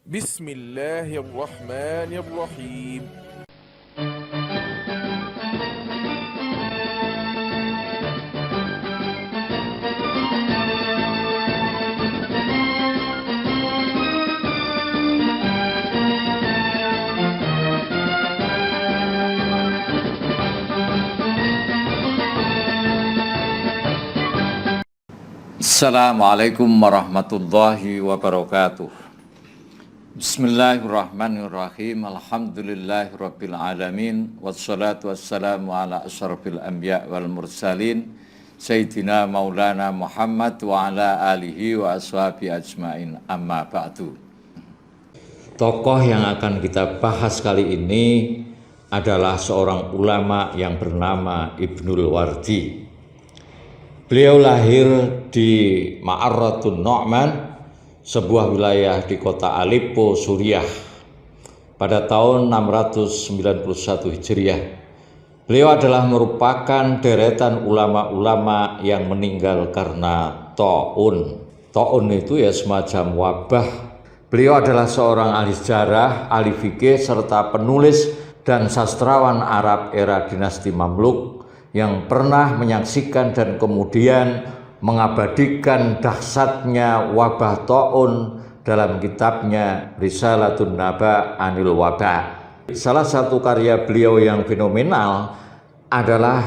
بسم الله الرحمن الرحيم. Assalamualaikum warahmatullahi wabarakatuh. Bismillahirrahmanirrahim. Alhamdulillahirabbil alamin wassalatu wassalamu ala asyrafil anbiya wal mursalin sayyidina maulana Muhammad wa ala alihi wa ashabi ajmain. Amma ba'du. Tokoh yang akan kita bahas kali ini adalah seorang ulama yang bernama Ibnul Wardi. Beliau lahir di Ma'arratun Nu'man, sebuah wilayah di kota Aleppo, Suriah, pada tahun 691 Hijriah. Beliau adalah merupakan deretan ulama-ulama yang meninggal karena ta'un. Ta'un itu ya semacam wabah. Beliau adalah seorang ahli sejarah, ahli fikih, serta penulis dan sastrawan Arab era dinasti Mamluk yang pernah menyaksikan dan kemudian mengabadikan dahsyatnya wabah ta'un dalam kitabnya Risalatun Naba Anil Waba. Salah satu karya beliau yang fenomenal adalah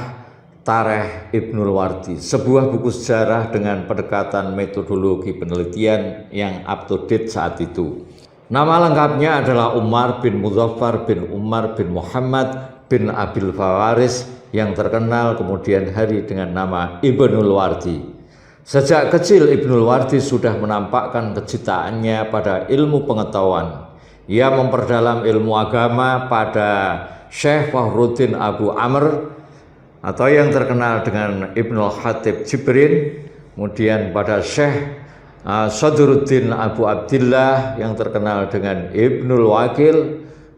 Tarikh Ibnul Wardi, sebuah buku sejarah dengan pendekatan metodologi penelitian yang up to date saat itu. Nama lengkapnya adalah Umar bin Muzaffar bin Umar bin Muhammad bin Abil Fawaris, yang terkenal kemudian hari dengan nama Ibnul Wardi. Sejak kecil Ibnul Wardi sudah menampakkan kecintaannya pada ilmu pengetahuan. Ia memperdalam ilmu agama pada Syekh Fakhruddin Abu Amr atau yang terkenal dengan Ibnul Khatib Jibrin, kemudian pada Syekh Sadruddin Abu Abdillah yang terkenal dengan Ibnul Wakil,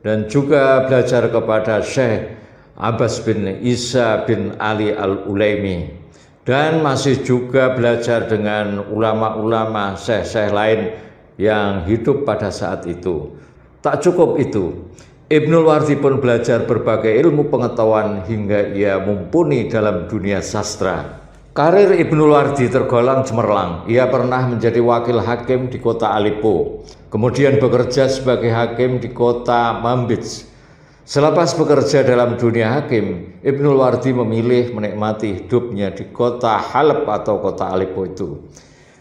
dan juga belajar kepada Syekh Abbas bin Isa bin Ali al-Ulaimi, dan masih juga belajar dengan ulama-ulama syekh-syekh lain yang hidup pada saat itu. Tak cukup itu, Ibnul Wardi pun belajar berbagai ilmu pengetahuan hingga ia mumpuni dalam dunia sastra. Karir Ibnul Wardi tergolong cemerlang. Ia pernah menjadi wakil hakim di kota Aleppo, kemudian bekerja sebagai hakim di kota Manbij. Selepas bekerja dalam dunia hakim, Ibnul Wardi memilih menikmati hidupnya di kota Halab atau kota Aleppo itu.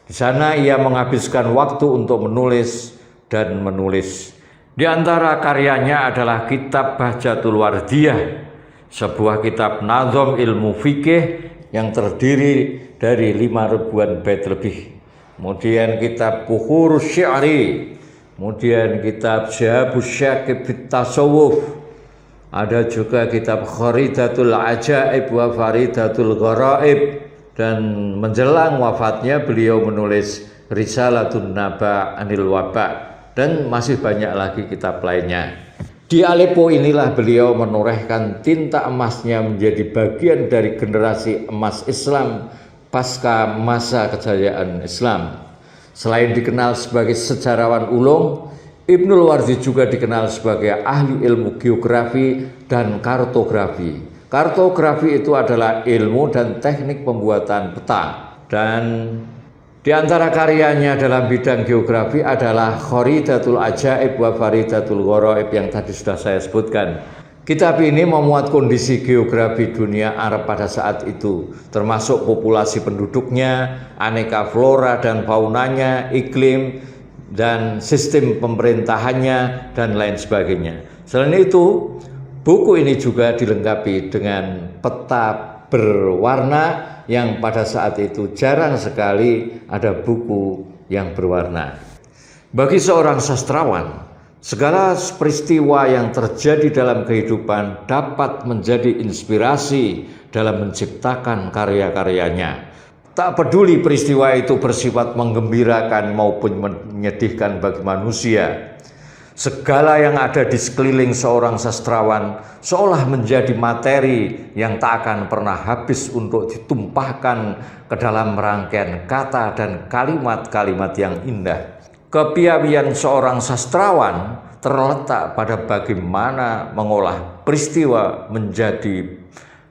Di sana ia menghabiskan waktu untuk menulis dan menulis. Di antara karyanya adalah kitab Bahjatul Wardiyah, sebuah kitab nazom ilmu fikih yang terdiri dari 5.000 bait lebih. Kemudian kitab Bukhurus Syi'ri, kemudian kitab Syahabus Syakib fit Tasawuf. Ada juga kitab Kharidatul Ajaib wa Faridatul Gharaib, dan menjelang wafatnya beliau menulis Risalatun Naba Anil Waba, dan masih banyak lagi kitab lainnya. Di Aleppo inilah beliau menorehkan tinta emasnya menjadi bagian dari generasi emas Islam pasca masa kejayaan Islam. Selain dikenal sebagai sejarawan ulung, Ibnul Wardi juga dikenal sebagai ahli ilmu geografi dan kartografi. Kartografi itu adalah ilmu dan teknik pembuatan peta. Dan di antara karyanya dalam bidang geografi adalah Kharidatul Ajaib wa Faridatul Gharaib yang tadi sudah saya sebutkan. Kitab ini memuat kondisi geografi dunia Arab pada saat itu, termasuk populasi penduduknya, aneka flora dan faunanya, iklim, dan sistem pemerintahannya, dan lain sebagainya. Selain itu, buku ini juga dilengkapi dengan peta berwarna yang pada saat itu jarang sekali ada buku yang berwarna. Bagi seorang sastrawan, segala peristiwa yang terjadi dalam kehidupan dapat menjadi inspirasi dalam menciptakan karya-karyanya. Tak peduli peristiwa itu bersifat menggembirakan maupun menyedihkan bagi manusia. Segala yang ada di sekeliling seorang sastrawan seolah menjadi materi yang tak akan pernah habis untuk ditumpahkan ke dalam rangkaian kata dan kalimat-kalimat yang indah. Kepiawaian seorang sastrawan terletak pada bagaimana mengolah peristiwa menjadi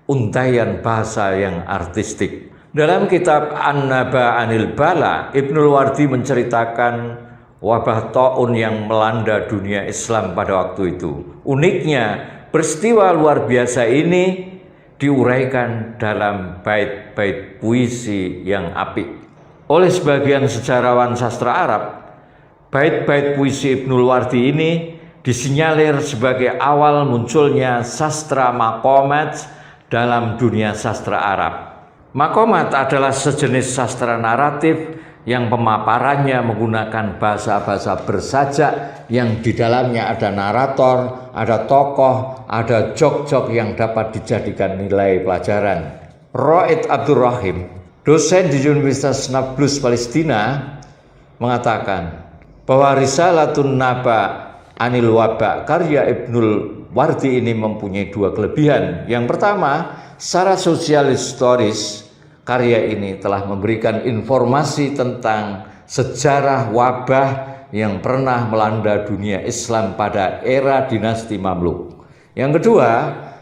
untaian bahasa yang artistik. Dalam kitab An-Naba Anil Bala, Ibnul Wardi menceritakan wabah taun yang melanda dunia Islam pada waktu itu. Uniknya, peristiwa luar biasa ini diuraikan dalam bait-bait puisi yang apik. Oleh sebagian sejarawan sastra Arab, bait-bait puisi Ibnul Wardi ini disinyalir sebagai awal munculnya sastra maqamat dalam dunia sastra Arab. Maqamat adalah sejenis sastra naratif yang pemaparannya menggunakan bahasa-bahasa bersajak yang di dalamnya ada narator, ada tokoh, ada jok-jok yang dapat dijadikan nilai pelajaran. Ro'id Abdurrahim, dosen di Universitas Nablus Palestina, mengatakan bahwa Risalatun Naba Anil Waba karya Ibnul Wardi ini mempunyai dua kelebihan. Yang pertama, secara sosial historis, karya ini telah memberikan informasi tentang sejarah wabah yang pernah melanda dunia Islam pada era dinasti Mamluk. Yang kedua,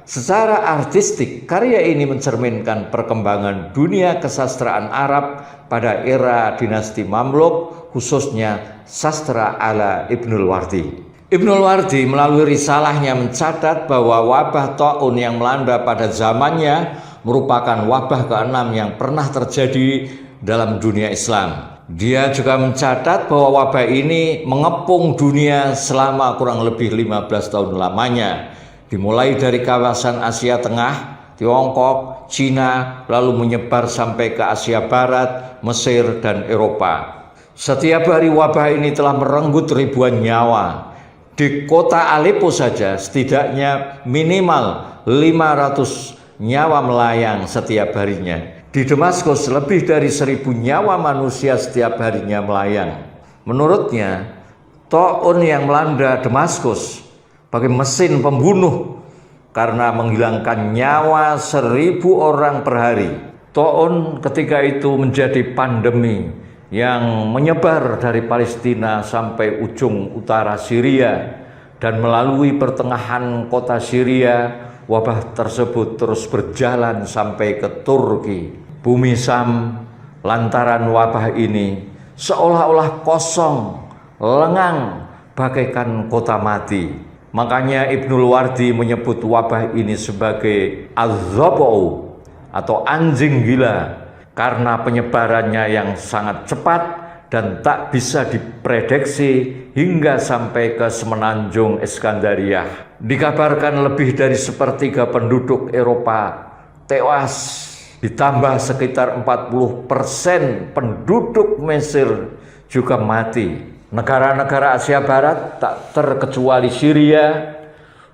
secara artistik, karya ini mencerminkan perkembangan dunia kesastraan Arab pada era dinasti Mamluk, khususnya sastra ala Ibnul Wardi. Ibnul Wardi melalui risalahnya mencatat bahwa wabah taun yang melanda pada zamannya merupakan wabah ke-6 yang pernah terjadi dalam dunia Islam. Dia juga mencatat bahwa wabah ini mengepung dunia selama kurang lebih 15 tahun lamanya, dimulai dari kawasan Asia Tengah, Tiongkok, Cina, lalu menyebar sampai ke Asia Barat, Mesir, dan Eropa. Setiap hari wabah ini telah merenggut ribuan nyawa. Di kota Aleppo saja setidaknya minimal 500 nyawa melayang setiap harinya. Di Damaskus lebih dari 1.000 nyawa manusia setiap harinya melayang. Menurutnya, taun yang melanda Damaskus pakai mesin pembunuh karena menghilangkan nyawa 1.000 orang per hari. Taun ketika itu menjadi pandemi yang menyebar dari Palestina sampai ujung utara Syria, dan melalui pertengahan kota Syria wabah tersebut terus berjalan sampai ke Turki. Bumi Syam lantaran wabah ini seolah-olah kosong, lengang, bagaikan kota mati. Makanya Ibnul Wardi menyebut wabah ini sebagai az-zabu atau anjing gila karena penyebarannya yang sangat cepat dan tak bisa diprediksi hingga sampai ke semenanjung Iskandaria. Dikabarkan lebih dari 1/3 penduduk Eropa tewas, ditambah sekitar 40% penduduk Mesir juga mati. Negara-negara Asia Barat tak terkecuali Syria,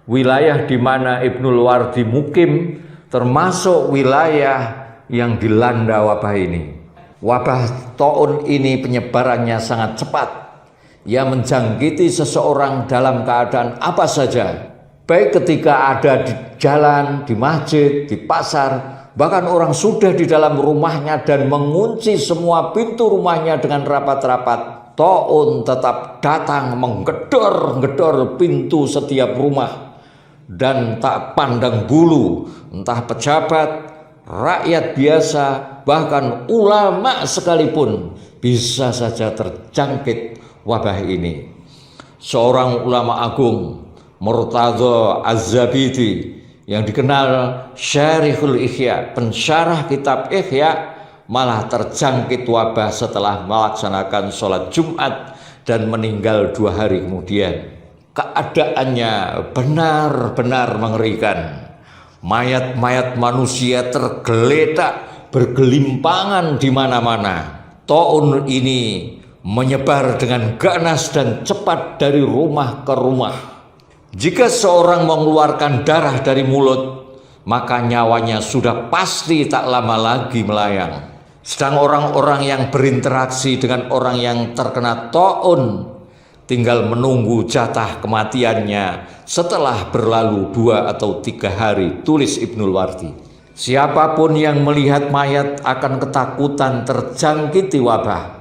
wilayah di mana Ibnul Wardi mukim, termasuk wilayah yang dilanda wabah ini. Wabah taun ini penyebarannya sangat cepat. Ia menjangkiti seseorang dalam keadaan apa saja, baik ketika ada di jalan, di masjid, di pasar, bahkan orang sudah di dalam rumahnya dan mengunci semua pintu rumahnya dengan rapat-rapat. Taun tetap datang menggedor-gedor pintu setiap rumah dan tak pandang bulu, entah pejabat, rakyat biasa, bahkan ulama sekalipun bisa saja terjangkit wabah ini. Seorang ulama agung, Murtadha Az-Zabidi, yang dikenal Syarihul Ihya, pensyarah kitab Ihya, malah terjangkit wabah setelah melaksanakan sholat Jumat dan meninggal 2 hari kemudian. Keadaannya benar-benar mengerikan. Mayat-mayat manusia tergeletak bergelimpangan di mana-mana. Taun ini menyebar dengan ganas dan cepat dari rumah ke rumah. Jika seorang mengeluarkan darah dari mulut, maka nyawanya sudah pasti tak lama lagi melayang. Sedang orang-orang yang berinteraksi dengan orang yang terkena taun tinggal menunggu jatah kematiannya setelah berlalu 2 atau 3 hari, tulis Ibnul Wardi. Siapapun yang melihat mayat akan ketakutan terjangkiti wabah.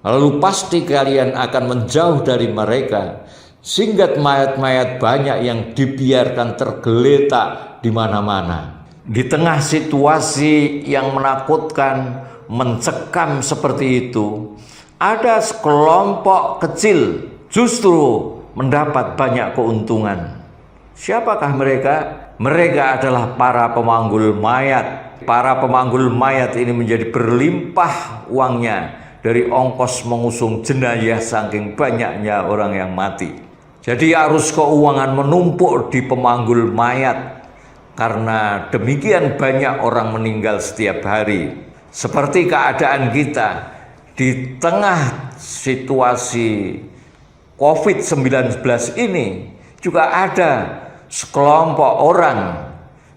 lalu pasti kalian akan menjauh dari mereka. Sehingga mayat-mayat banyak yang dibiarkan tergeletak di mana-mana. Di tengah situasi yang menakutkan, mencekam seperti itu, ada sekelompok kecil justru mendapat banyak keuntungan. Siapakah mereka? Mereka adalah para pemanggul mayat. Para pemanggul mayat ini menjadi berlimpah uangnya dari ongkos mengusung jenazah saking banyaknya orang yang mati. Jadi arus keuangan menumpuk di pemanggul mayat karena demikian banyak orang meninggal setiap hari. Seperti keadaan kita di tengah situasi COVID-19 ini, juga ada sekelompok orang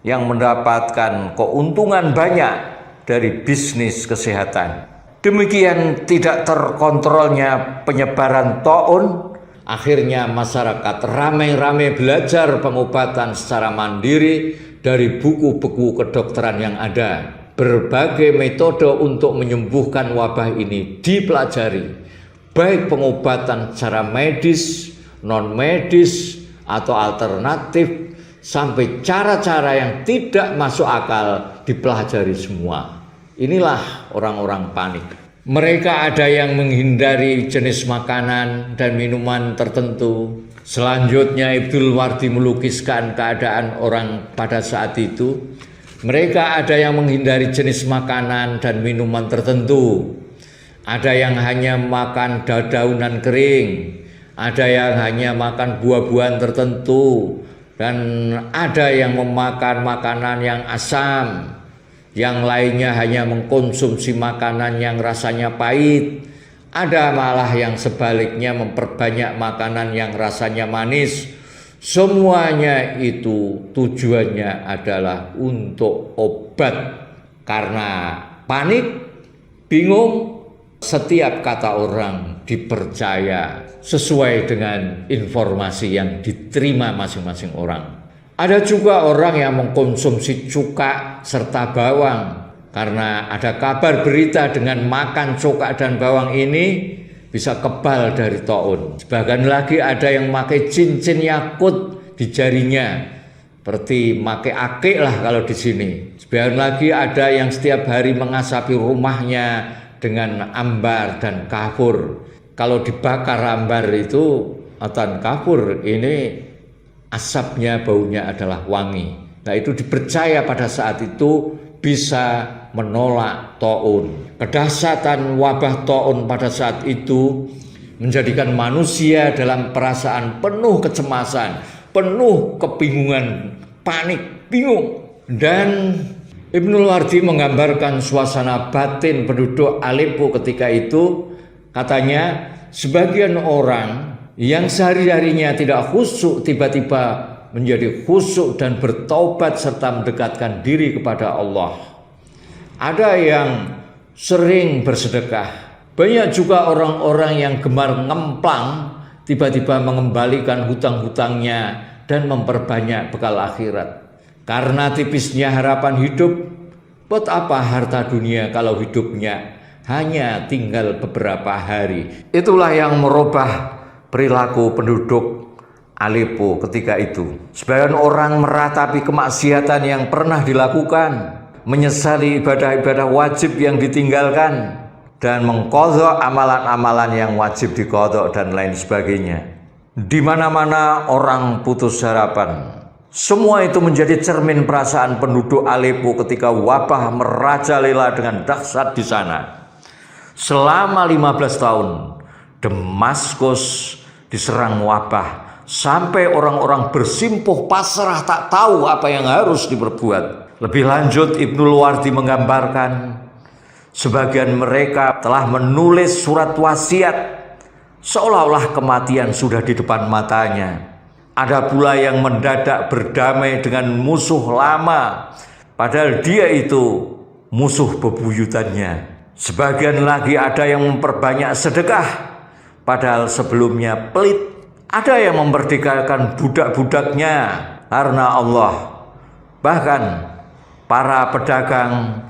yang mendapatkan keuntungan banyak dari bisnis kesehatan. Demikian tidak terkontrolnya penyebaran taun, akhirnya masyarakat ramai-ramai belajar pengobatan secara mandiri dari buku-buku kedokteran yang ada. Berbagai metode untuk menyembuhkan wabah ini dipelajari, baik pengobatan secara medis, non-medis, atau alternatif, sampai cara-cara yang tidak masuk akal dipelajari semua. Inilah orang-orang panik. Mereka ada yang menghindari jenis makanan dan minuman tertentu. Selanjutnya Ibnul Wardi melukiskan keadaan orang pada saat itu. Mereka ada yang menghindari jenis makanan dan minuman tertentu. Ada yang hanya makan dadaunan kering, ada yang hanya makan buah-buahan tertentu, dan ada yang memakan makanan yang asam. Yang lainnya hanya mengkonsumsi makanan yang rasanya pahit. Ada malah yang sebaliknya memperbanyak makanan yang rasanya manis. Semuanya itu tujuannya adalah untuk obat. Karena panik, bingung, setiap kata orang dipercaya sesuai dengan informasi yang diterima masing-masing orang. Ada juga orang yang mengkonsumsi cuka serta bawang. Karena ada kabar berita dengan makan cuka dan bawang ini bisa kebal dari taun. Sebagian lagi ada yang memakai cincin yakut di jarinya, seperti memakai akik lah kalau di sini. Sebagian lagi ada yang setiap hari mengasapi rumahnya dengan ambar dan kafur. Kalau dibakar ambar itu atau kafur, ini asapnya baunya adalah wangi. Nah, itu dipercaya pada saat itu bisa menolak taun. Kedahsyatan wabah taun pada saat itu menjadikan manusia dalam perasaan penuh kecemasan, penuh kebingungan, panik, bingung. Dan Ibnul Wardi menggambarkan suasana batin penduduk Aleppo ketika itu. Katanya, sebagian orang yang sehari-harinya tidak khusyuk tiba-tiba menjadi khusyuk dan bertaubat serta mendekatkan diri kepada Allah. Ada yang sering bersedekah. Banyak juga orang-orang yang gemar ngemplang, tiba-tiba mengembalikan hutang-hutangnya dan memperbanyak bekal akhirat. Karena tipisnya harapan hidup, buat apa harta dunia kalau hidupnya hanya tinggal beberapa hari. Itulah yang merubah perilaku penduduk Aleppo ketika itu. Sebagian orang meratapi kemaksiatan yang pernah dilakukan, menyesali ibadah-ibadah wajib yang ditinggalkan, dan mengqadha amalan-amalan yang wajib diqadha dan lain sebagainya. Di mana-mana orang putus harapan. Semua itu menjadi cermin perasaan penduduk Aleppo ketika wabah merajalela dengan dahsyat di sana. Selama 15 tahun, Damaskus diserang wabah. Sampai orang-orang bersimpuh pasrah tak tahu apa yang harus diperbuat. Lebih lanjut Ibnul Wardi menggambarkan sebagian mereka telah menulis surat wasiat seolah-olah kematian sudah di depan matanya. Ada pula yang mendadak berdamai dengan musuh lama padahal dia itu musuh bebuyutannya. Sebagian lagi ada yang memperbanyak sedekah padahal sebelumnya pelit. Ada yang memerdekakan budak-budaknya karena Allah. Bahkan para pedagang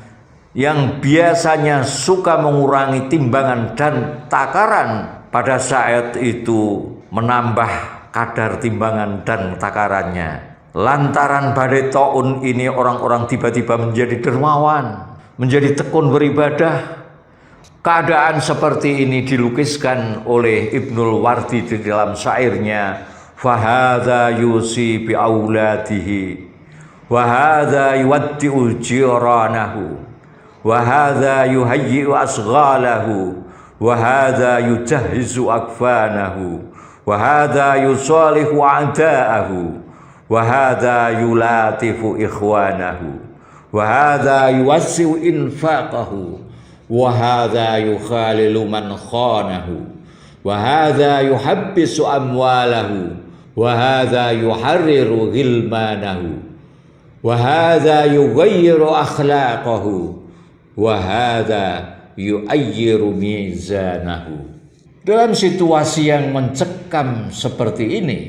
yang biasanya suka mengurangi timbangan dan takaran, pada saat itu menambah kadar timbangan dan takarannya. Lantaran badai taun ini orang-orang tiba-tiba menjadi dermawan, menjadi tekun beribadah. Keadaan seperti ini dilukiskan oleh Ibnul Wardi di dalam syairnya, fahadha yusi bi auladihi wa hadha yuwaddi'u jiranahu wa hadha yuhayyi'u asghalahu wa hadha yujahhizu akfanahu wa hadha yusalihu a'da'ahu wa hadha yulatifu ikhwanahu wa hadha yuwassi'u infaqahu wa hadha yukhalilu man khanahu wa hadha yuhabbisu amwalahu wa hadha yuharriru ghilmanahu wa hadha yughayyiru akhlaqahu wa hadha yu'ayyiru mizanahu. Dalam situasi yang mencekam seperti ini,